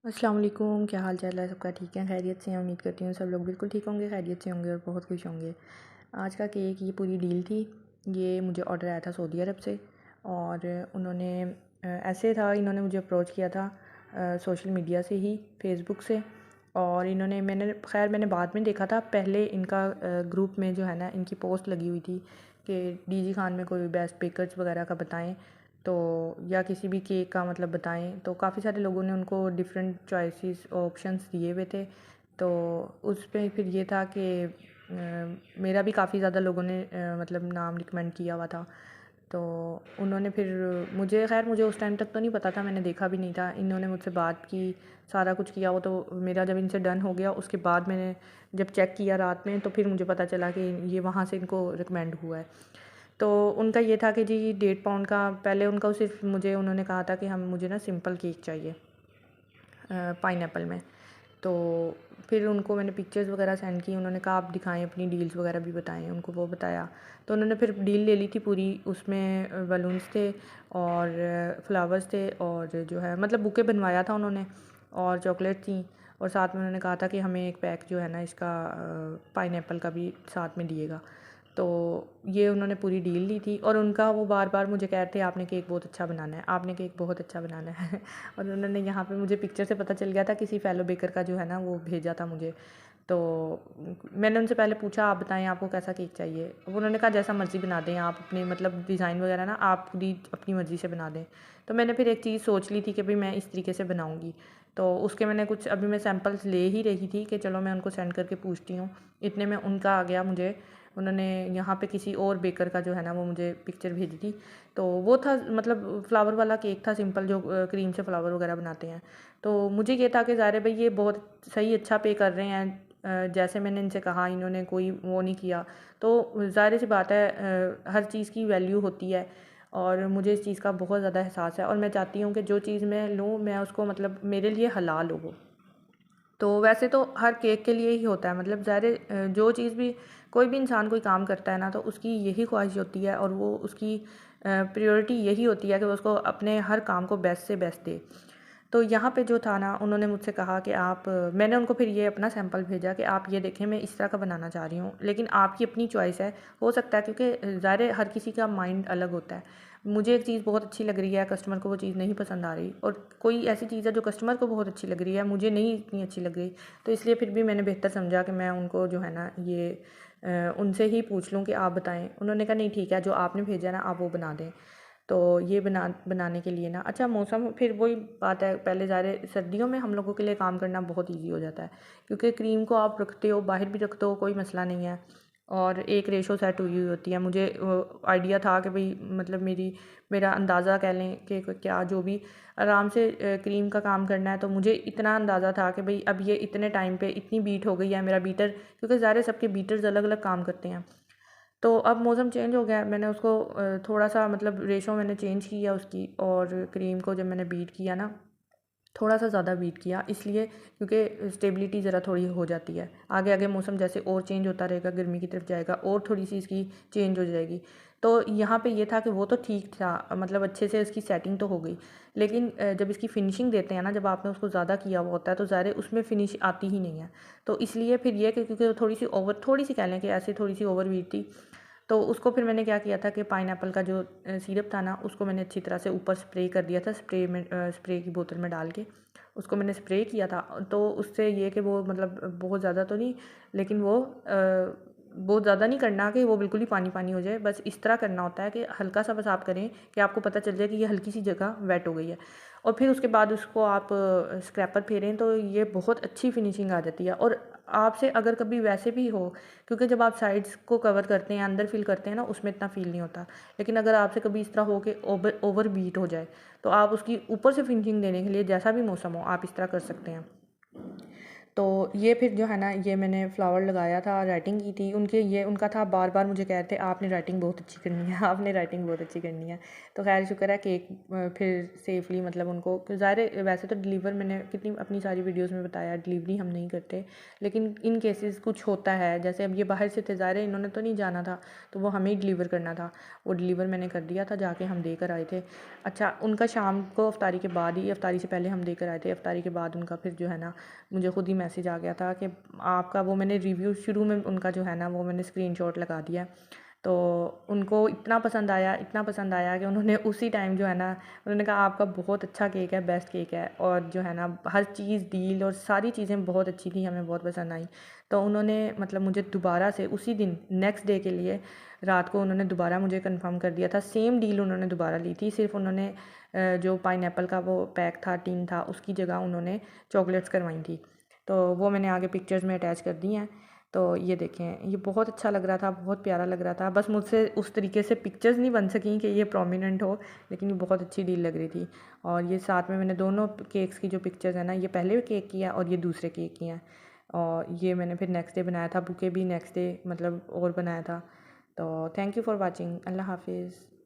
अस्सलाम वालेकुम, क्या हाल चाल है सबका? ठीक है, खैरियत से हैं? उम्मीद करती हूँ सब लोग बिल्कुल ठीक होंगे, खैरियत से होंगे और बहुत खुश होंगे। आज का केक ये पूरी डील थी। ये मुझे ऑर्डर आया था सऊदी अरब से और उन्होंने ऐसे था, इन्होंने मुझे अप्रोच किया था सोशल मीडिया से ही, फ़ेसबुक से। और मैंने बाद में देखा था, पहले इनका ग्रुप में जो है ना, इनकी पोस्ट लगी हुई थी कि डीजी खान में कोई बेस्ट बेकर्स वगैरह का बताएं, तो या किसी भी केक का मतलब बताएं। तो काफ़ी सारे लोगों ने उनको डिफरेंट चॉइसेस ऑप्शंस दिए हुए थे। तो उस पे फिर ये था कि मेरा भी काफ़ी ज़्यादा लोगों ने मतलब नाम रिकमेंड किया हुआ था। तो उन्होंने फिर मुझे उस टाइम तक तो नहीं पता था, मैंने देखा भी नहीं था। इन्होंने मुझसे बात की, सारा कुछ किया। वो तो मेरा जब इनसे डन हो गया उसके बाद मैंने जब चेक किया रात में, तो फिर मुझे पता चला कि ये वहाँ से इनको रिकमेंड हुआ है। तो उनका ये था कि जी 1.5 पाउंड का, पहले उनका सिर्फ मुझे उन्होंने कहा था कि मुझे ना सिंपल केक चाहिए पाइनएप्पल में। तो फिर उनको मैंने पिक्चर्स वगैरह सेंड की, उन्होंने कहा आप दिखाएं, अपनी डील्स वगैरह भी बताएं, उनको वो बताया। तो उन्होंने फिर डील ले ली थी पूरी। उसमें बलून्स थे और फ्लावर्स थे और जो है मतलब बुके बनवाया था उन्होंने, और चॉकलेट थी। और साथ में उन्होंने कहा था कि हमें एक पैक जो है ना इसका पाइनएप्पल का भी साथ में दिएगा। तो ये उन्होंने पूरी डील ली थी और उनका वो बार-बार मुझे कह रहे थे आपने केक बहुत अच्छा बनाना है, आपने केक बहुत अच्छा बनाना है। और उन्होंने यहाँ पे मुझे पिक्चर से पता चल गया था, किसी फ़ेलो बेकर का जो है ना वो भेजा था मुझे। तो मैंने उनसे पहले पूछा आप बताएँ आपको कैसा केक चाहिए? उन्होंने कहा जैसा मर्ज़ी बना दें आप, अपने मतलब डिज़ाइन वगैरह ना आप खुद ही अपनी मर्ज़ी से बना दें। तो मैंने फिर एक चीज़ सोच ली थी कि भई मैं इस तरीके से बनाऊँगी। तो उसके मैंने कुछ अभी मैं सैंपल्स ले ही रही थी कि चलो मैं उनको सेंड करके पूछती हूँ। इतने में उनका आ गया मुझे, उन्होंने यहाँ पे किसी और बेकर का जो है ना वो मुझे पिक्चर भेजी थी। तो वो था मतलब फ्लावर वाला केक था, सिंपल जो क्रीम से फ्लावर वगैरह बनाते हैं। तो मुझे ये था कि ज़ाहिर है भई ये बहुत सही अच्छा पे कर रहे हैं। जैसे मैंने इनसे कहा, इन्होंने कोई वो नहीं किया। तो ज़ाहिर सी बात है, हर चीज़ की वैल्यू होती है और मुझे इस चीज़ का बहुत ज़्यादा एहसास है और मैं चाहती हूँ कि जो चीज़ मैं लूँ मैं उसको मतलब मेरे लिए हलाल हो वो। तो वैसे तो हर केक के लिए ही होता है, मतलब ज़ाहिर है जो चीज़ भी कोई भी इंसान कोई काम करता है ना, तो उसकी यही ख्वाहिश होती है और वो उसकी प्रायोरिटी यही होती है कि वो उसको अपने हर काम को बेस्ट से बेस्ट दे। तो यहाँ पे जो था ना, उन्होंने मुझसे कहा कि मैंने उनको फिर ये अपना सैंपल भेजा कि आप ये देखें, मैं इस तरह का बनाना चाह रही हूँ, लेकिन आपकी अपनी चॉइस है। हो सकता है क्योंकि ज़ाहिर है हर किसी का माइंड अलग होता है। मुझे एक चीज़ बहुत अच्छी लग रही है, कस्टमर को वो चीज़ नहीं पसंद आ रही, और कोई ऐसी चीज़ है जो कस्टमर को बहुत अच्छी लग रही है, मुझे नहीं इतनी अच्छी लग रही। तो इसलिए फिर भी मैंने बेहतर समझा कि मैं उनको जो है ना ये उनसे ही पूछ लूँ कि आप बताएँ। उन्होंने कहा नहीं ठीक है, जो आपने भेजा ना आप वो बना दें। तो ये बनाने के लिए ना, अच्छा मौसम फिर वही बात है, पहले ज़ाहिर सर्दियों में हम लोगों के लिए काम करना बहुत ईज़ी हो जाता है, क्योंकि क्रीम को आप रखते हो, बाहर भी रखते हो, कोई मसला नहीं है। और एक रेशो सेट हुई हुई होती है। मुझे आइडिया था कि भई मतलब मेरा अंदाज़ा कह लें कि क्या जो भी आराम से क्रीम का काम करना है, तो मुझे इतना अंदाज़ा था कि भई अब ये इतने टाइम पे इतनी बीट हो गई है मेरा बीटर, क्योंकि ज़ाहिर है सबके बीटर्स अलग-अलग काम करते हैं। तो अब मौसम चेंज हो गया है, मैंने उसको थोड़ा-सा मतलब रेशो मैंने चेंज किया उसकी, और क्रीम को जब मैंने बीट किया ना, थोड़ा-सा ज़्यादा बीट किया, इसलिए क्योंकि स्टेबिलिटी ज़रा थोड़ी हो जाती है। आगे-आगे मौसम जैसे और चेंज होता रहेगा, गर्मी की तरफ जाएगा और थोड़ी-सी इसकी चेंज हो जाएगी। तो यहाँ पे ये था कि वो तो ठीक था, मतलब अच्छे से इसकी सेटिंग तो हो गई। लेकिन जब इसकी फिनिशिंग देते हैं ना, जब आपने उसको ज़्यादा किया हुआ होता है, तो ज़ाहिर है उसमें फिनिश आती ही नहीं है। तो इसलिए फिर ये कि क्योंकि थोड़ी-सी कह लें कि ऐसे थोड़ी-सी ओवर बीट थी, तो उसको फिर मैंने क्या किया था कि पाइनएप्पल का जो सिरप था ना, उसको मैंने अच्छी तरह से ऊपर स्प्रे कर दिया था, स्प्रे की बोतल में डाल के उसको मैंने स्प्रे किया था। तो उससे ये कि वो मतलब बहुत ज़्यादा तो नहीं, लेकिन वो बहुत ज़्यादा नहीं करना कि वो बिल्कुल ही पानी-पानी हो जाए, बस इस तरह करना होता है कि हल्का-सा बस आप करें कि आपको पता चल जाए कि ये हल्की-सी जगह वेट हो गई है। और फिर उसके बाद उसको आप स्क्रैपर फेरें, तो ये बहुत अच्छी फिनिशिंग आ जाती है। और आपसे अगर कभी वैसे भी हो, क्योंकि जब आप साइड्स को कवर करते हैं, अंदर फिल करते हैं ना, उसमें इतना फ़ील नहीं होता। लेकिन अगर आपसे कभी इस तरह हो कि ओवर बीट हो जाए, तो आप उसकी ऊपर से फिनिशिंग देने के लिए जैसा भी मौसम हो, आप इस तरह कर सकते हैं। तो ये फिर जो है ना, ये मैंने फ्लावर लगाया था, राइटिंग की थी उनका था, बार बार मुझे कह रहे थे आपने राइटिंग बहुत अच्छी करनी है, आपने राइटिंग बहुत अच्छी करनी है। तो खैर शुक्र है केक फिर सेफली मतलब उनको, ज़ाहिर वैसे तो डिलीवर मैंने कितनी अपनी सारी वीडियोज़ में बताया डिलीवरी हम नहीं करते, लेकिन इन केसेस कुछ होता है, जैसे अब ये बाहर से थे, ज़ाहिर इन्होंने तो नहीं जाना था, तो वो हमें ही डिलीवर करना था। वो डिलीवर मैंने कर दिया था, जाके हम देकर आए थे। अच्छा, उनका शाम को अफ्तारी के बाद ही, अफ्तारी से पहले हम देकर आए थे, अफ्तारी के बाद उनका फिर जो है ना मुझे ख़ुद ही मैसेज आ गया था कि आपका वो, मैंने रिव्यू शुरू में उनका जो है ना वो मैंने स्क्रीनशॉट लगा दिया। तो उनको इतना पसंद आया, इतना पसंद आया कि उन्होंने उसी टाइम जो है ना उन्होंने कहा आपका बहुत अच्छा केक है, बेस्ट केक है, और जो है ना हर चीज़ डील और सारी चीज़ें बहुत अच्छी थी, हमें बहुत पसंद आई। तो उन्होंने मतलब मुझे दोबारा से उसी दिन नेक्स्ट डे के लिए रात को उन्होंने दोबारा मुझे कंफर्म कर दिया था, सेम डील उन्होंने दोबारा ली थी, सिर्फ उन्होंने जो पाइनएप्पल का वो पैक था, टीन था, उसकी जगह उन्होंने चॉकलेट्स करवाई थी। तो वो मैंने आगे पिक्चर्स में अटैच कर दी हैं। तो ये देखें, ये बहुत अच्छा लग रहा था, बहुत प्यारा लग रहा था, बस मुझसे उस तरीके से पिक्चर्स नहीं बन सकी कि ये प्रोमिनेंट हो, लेकिन ये बहुत अच्छी डील लग रही थी। और ये साथ में मैंने दोनों केक्स की जो पिक्चर्स है ना, ये पहले केक की है और ये दूसरे केक की हैं, और ये मैंने फिर नेक्स्ट डे बनाया था, बुके भी नेक्स्ट डे मतलब और बनाया था। तो थैंक यू फॉर वॉचिंग, अल्लाह हाफिज़।